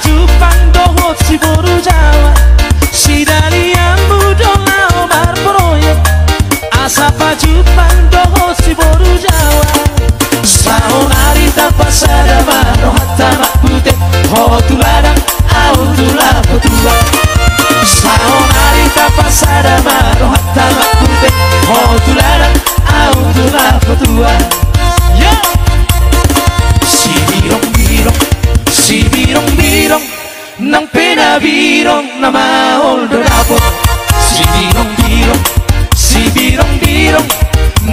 Jepang dohot si boru Jawa Sidali yang mudolau berproyek Asapa Jepang dohot si boru Jawa Saonari tapasada mano hatta makute Hotuladang autula petua Saonari tapasada mano hatta makute Hotuladang autula petua Yo! Si birong-birong Si birong-birong Nang pinabirong na mahol dorapot Si birong-birong Si birong-birong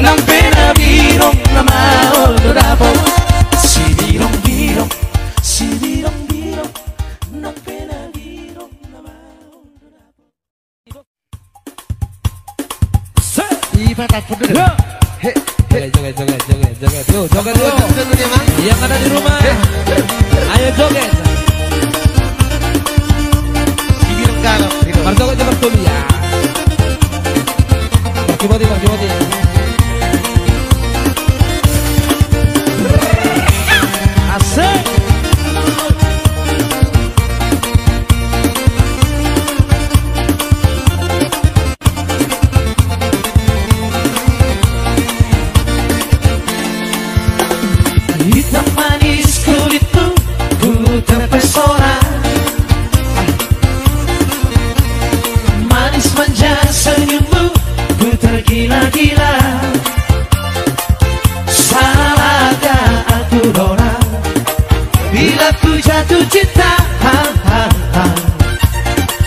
Nang pinabirong na mahol dorapot Si birong-birong Si birong-birong Nang pinabirong na mahol dorapot Ibarat penduduk. Joget. Tuh, joget dulu. Yang ada di rumah. Ayo joget. Bibirong galak. Marjoget cepat dulu ya. Bagi-bagi. Asik Hitam manis kulitmu ku terpesona Manis manja senyummu ku tergila-gila Salahkah aku Dora bila ku jatuh cinta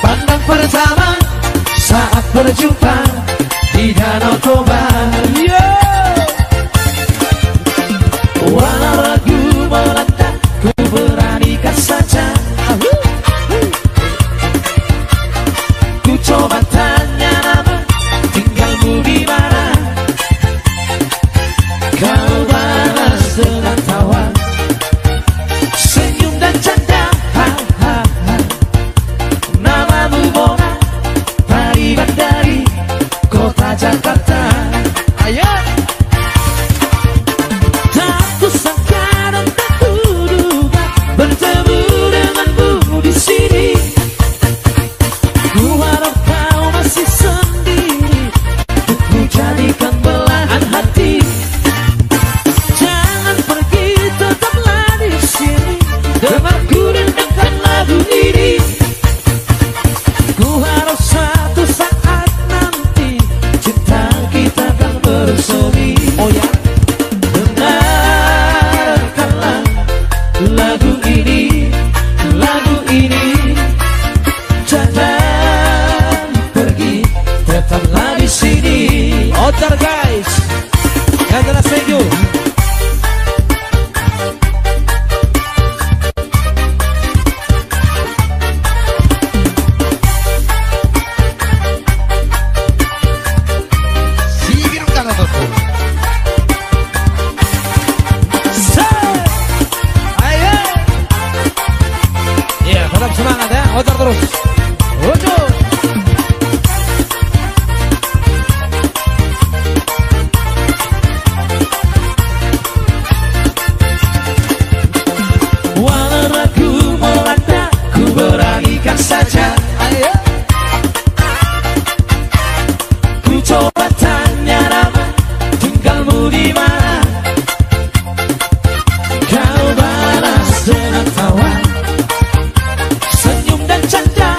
Pandang pertama saat berjumpa di Danau Toba Walau ragu melanda, ku beranikan saja Ku coba tanya nama, tinggalmu di mana Kau balas dengan tawa Senyum dan canda Namamu Mona Pariban dari kota Jakarta Ayo bertemu denganmu di sini. Ku harap kau masih sendiri. Ku jadikan belahan hati. Jangan pergi, tetaplah di sini. Dengarku dengarkan lagu ini. Ku harap suatu saat nanti cinta kita akan bersemi. Oh ya. Lagu ini jangan pergi, tetaplah di sini. Otar guys, yang jelas thank you. Si birong galak tuh. Tetap semangat ya, otar terus. Ojo. Walau ragu melanda, ku beranikan saja. Ayo. Ku coba tanya nama, tinggalmu di mana? Kau balas dengan tawa Senyum dan canda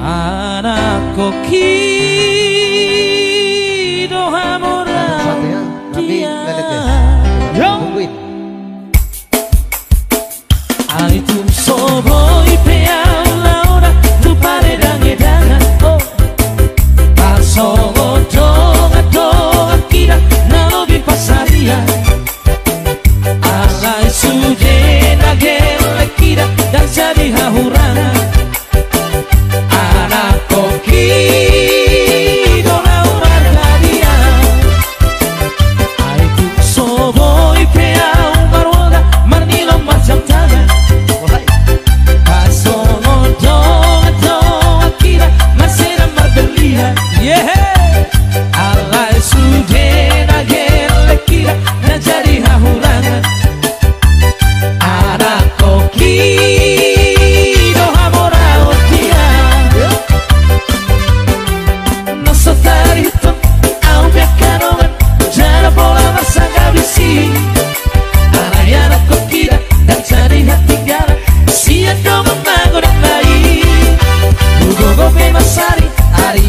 Anak koki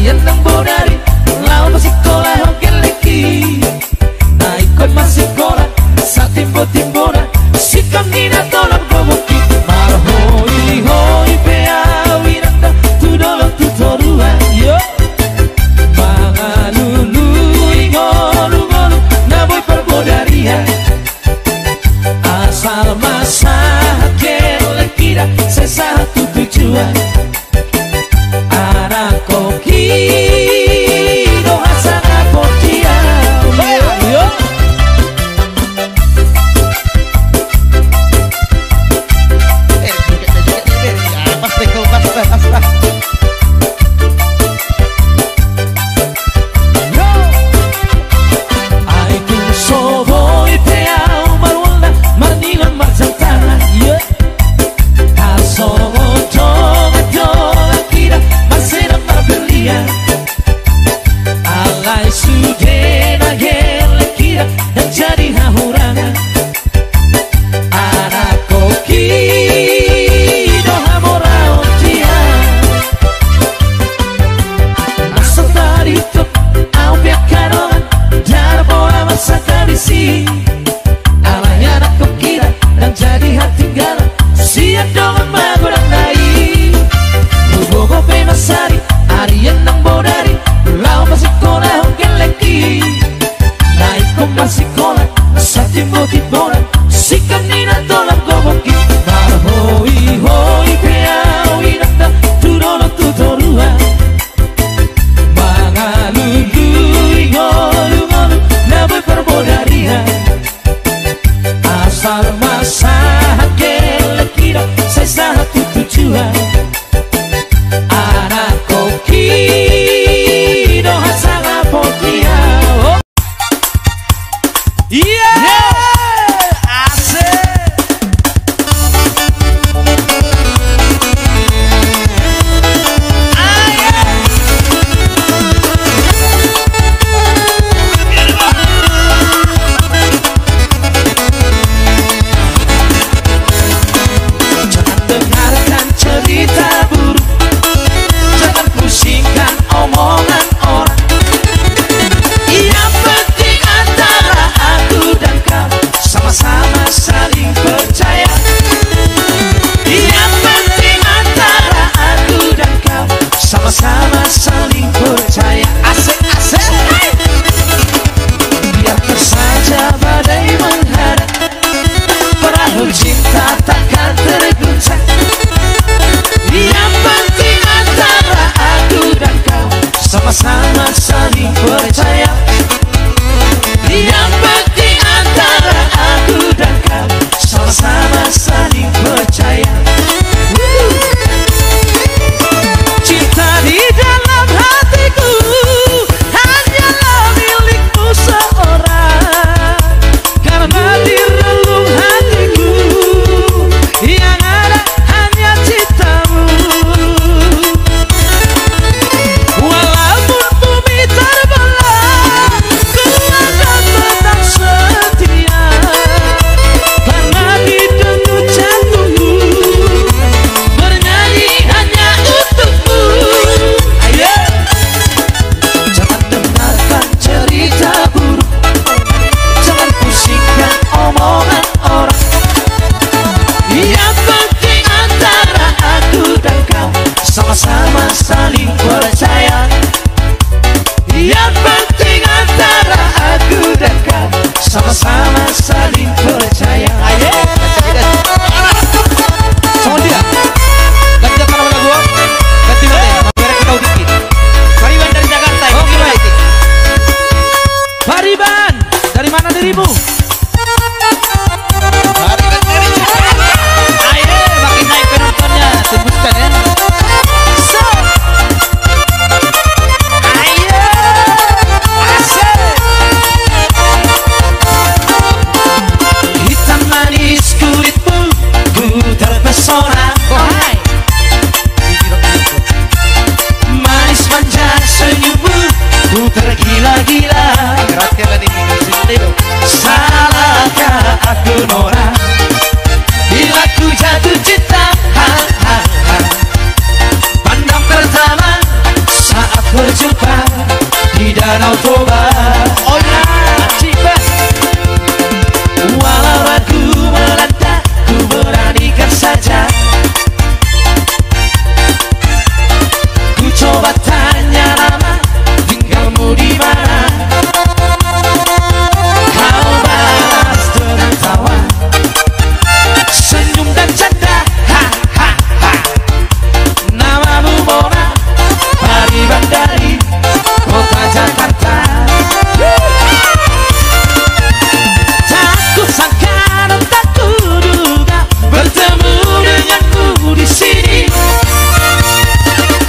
Arian nang bodari lau masih kola hoken leki na ikon masih kola sa timbo-timbora sikam nina tolong goboki marhoi hoi pea wiranda tudolong tutorua yo mangalulu ingolu-ngolu na boy perbodaria asal masa kelekira saya satu tujuan anak koki doa sangat portia yo timbo-timbora sikam nina tolong goboki marhoi hoi pea wiranda tudolong tutorua mangalulu ingolu-ngolu naboy perbodaria asal masa kelekira saya satu tujuan anak koki doha sangat portia yeah! Asik! Danau Toba. Oh ya, Cibas. Walau ragu melanda, ku beranikan saja. Ku coba tanya nama, tinggalmu di mana? Kau balas dengan tawa, senyum dan canda. Ha ha ha. Namamu Mona, Pari Bandari, kota Jakarta. Tak kusangka dan tak kuduga bertemu denganmu di sini.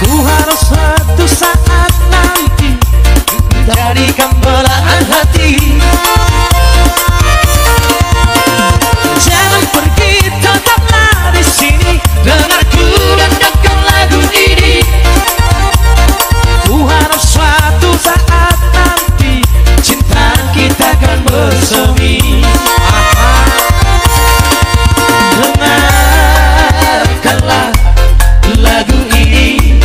Ku harus suatu saat nanti jadikan belahan hati. Jangan pergi, tetaplah di sini. Dengarku dan dengarkan lagu ini. Ku harap suatu saat nanti cinta kita akan bersemi. Dengarkanlah lagu ini,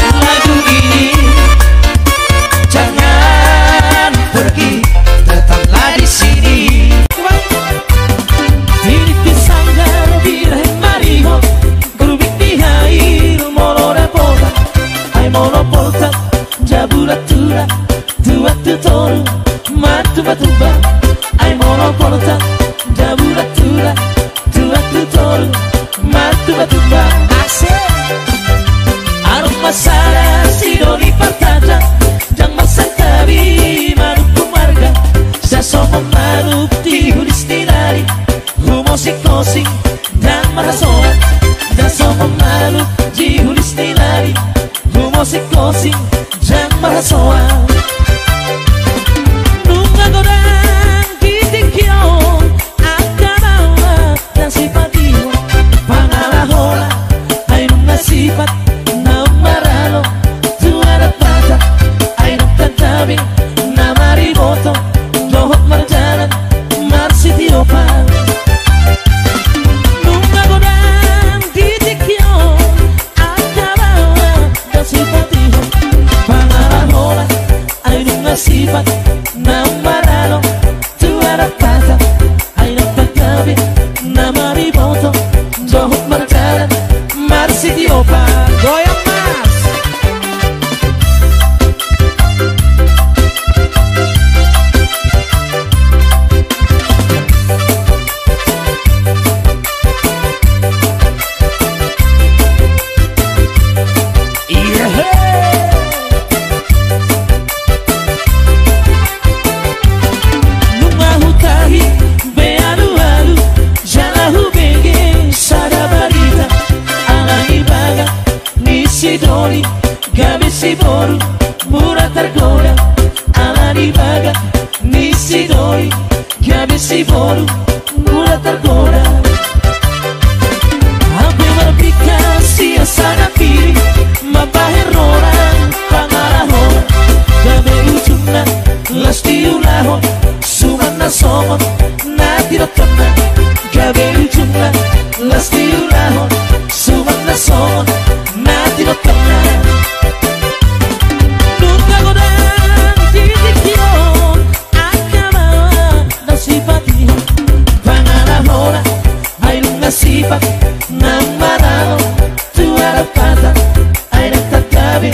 lagu ini. Jangan pergi, tetaplah di sini. Di sanggar di Mariho, grubik di air molo rapota, ai molo porta, jabulatura, tua tutoru, matu batuba, ai molo porta, jabulatura, tua tutoru, matu batuba. Asik. Arus masara sidoni partaja, jang masangkabi manuku marga, sasomo manup di hulistinari, humosik kosing dan marasoa, sasomo manup di hulistinari, humosik kosing dan marasoa. Nunga gorang kitikyo, akarawa dan sipatiyo, pangalahola, ay nunga sifat na maralo, tuara pata, ay nung tatabi na mariboto, dohot marjalan, marsitiopan. Nunga gorang kitikyo, akarawa dan sipatiyo, pangalahola, ay nunga sifat na maralo, tuara pata, ay nung tatabi na mariboto, dohot marjalan, marsitiopan. Goyang mas. Iya. Lumahu tahi bealu-alu, jalahu bege sadabarita, alani baga nisi doli, gabi si boru, murah tergoda, alani baga nisi doli, gabi si boru, murah tergoda. Api berpikat sia-sia pilih, mabahir orang pangarahon, gabi ujungna lasti ulahon, sumana somon natirot kena, gabi ujungna lasti ulahon, sumana somon natirot kena. Nunga godang titikyon, akamawa dan sipatiyo, pangarahona ay nunga sifat na maralo, tuara pata ay nagtatabi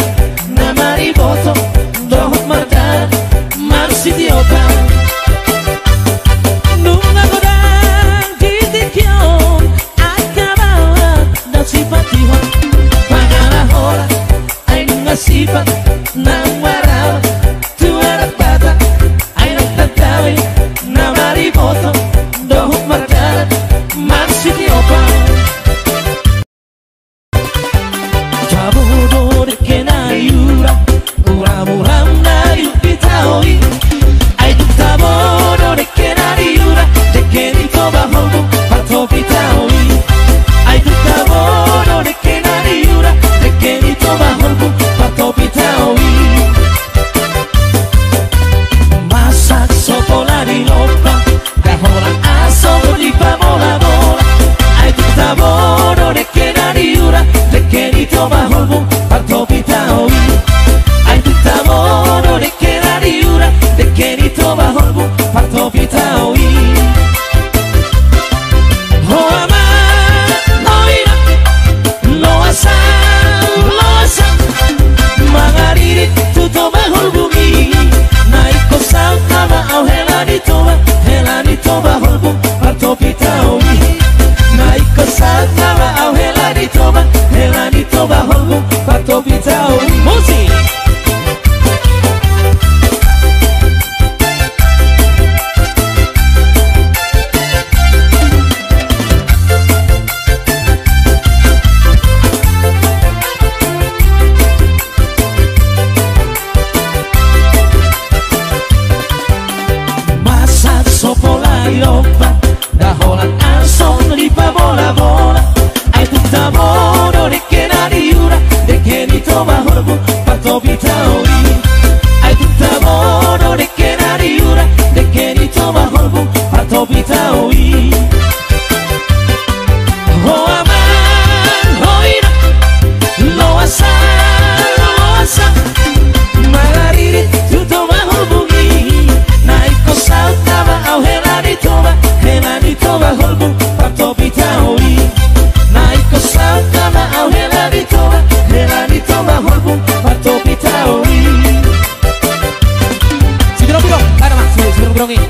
Dongi,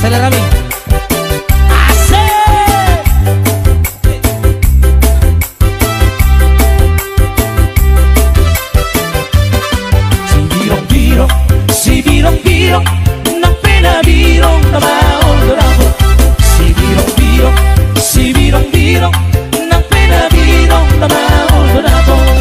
selera mi. Si viro, non appena viro, non ho dorato. Si viro, non appena viro, non ho dorato.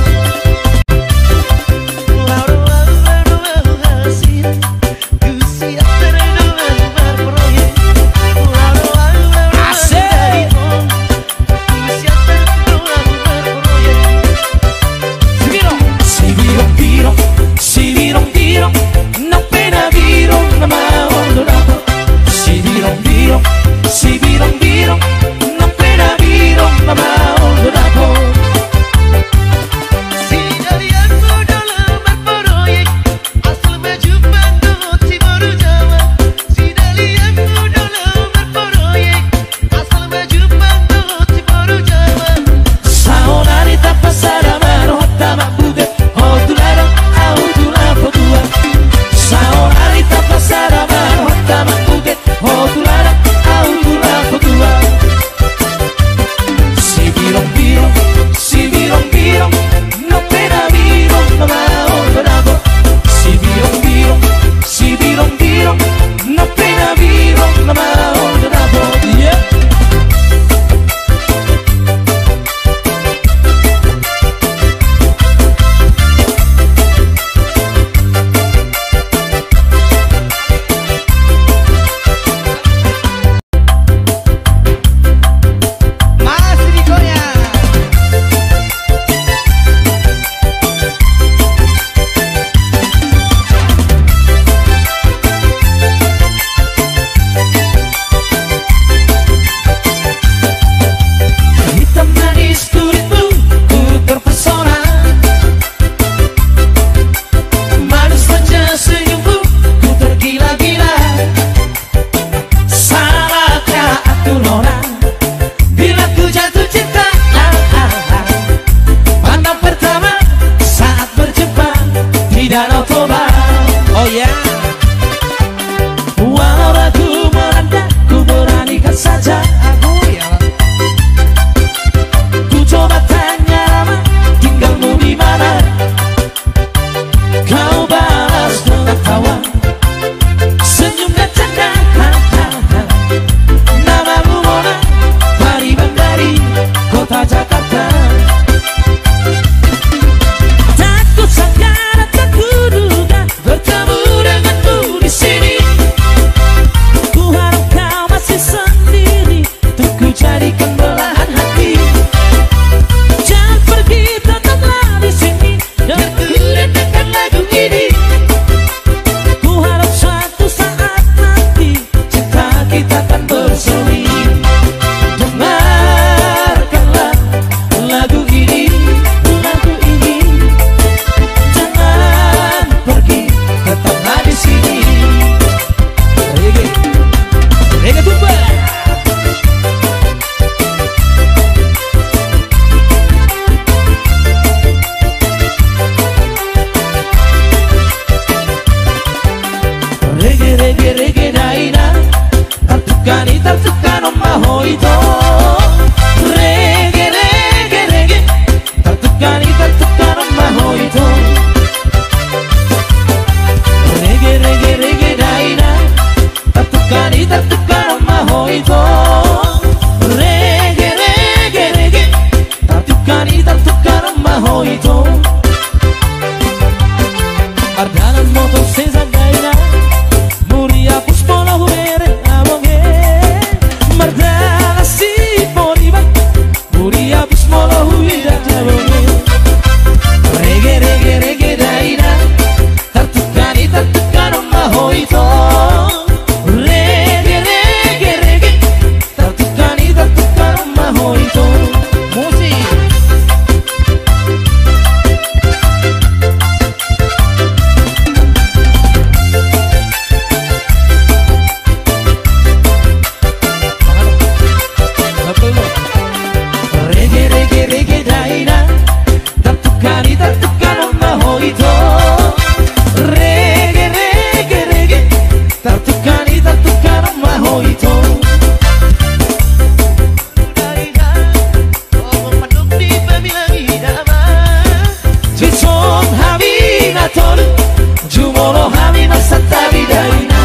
Daina Santa Vidaina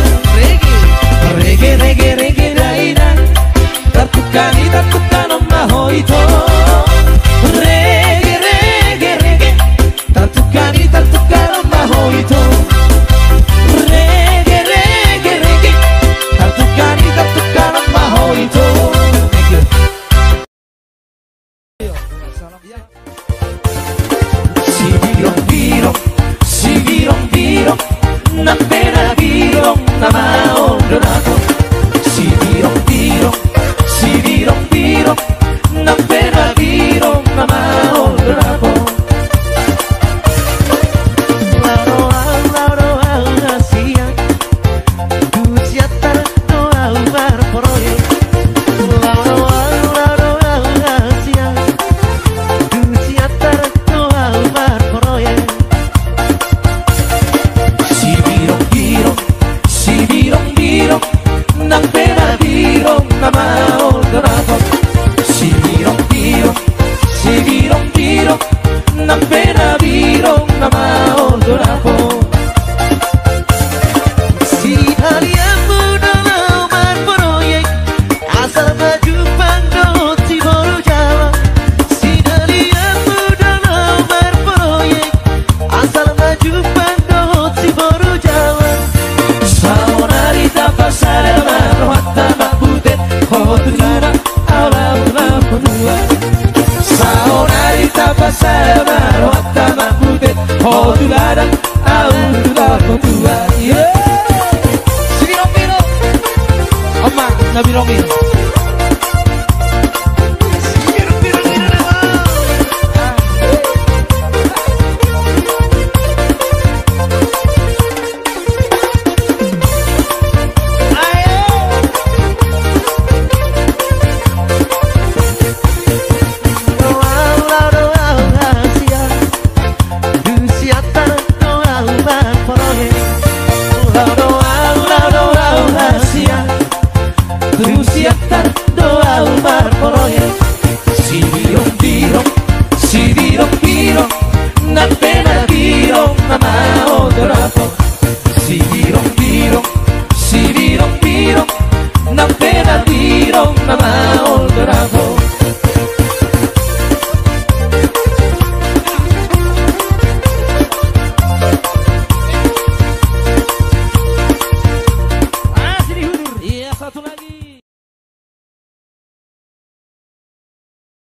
Reggae, reggae, reggae Daina Tartukani, tartukano mahoito Reggae, reggae, reggae Tartukani, tartukano mahoito Reggae, reggae, reggae Tartukani, tartukano mahoito. Thank you. Si virong na pera virong na maondonato. Si virong na pera virong na maondonato. Lauro hacia Duciatar no alvar por hoy. Lauro hacia Duciatar no alvar por hoy. Nang pera virong na maondonato. Si virong nang pera virong na maondonato. Si haliamu dalam berproyek asal maju pandot si baru jalan. Si haliamu dalam berproyek asal maju pandot si baru jalan. Saonari tapasara marwata mabutet khotuna awla khotuna. Saonari tapasara marwata mabutet khotuna awla khotuna. Si virong virong Oma na virong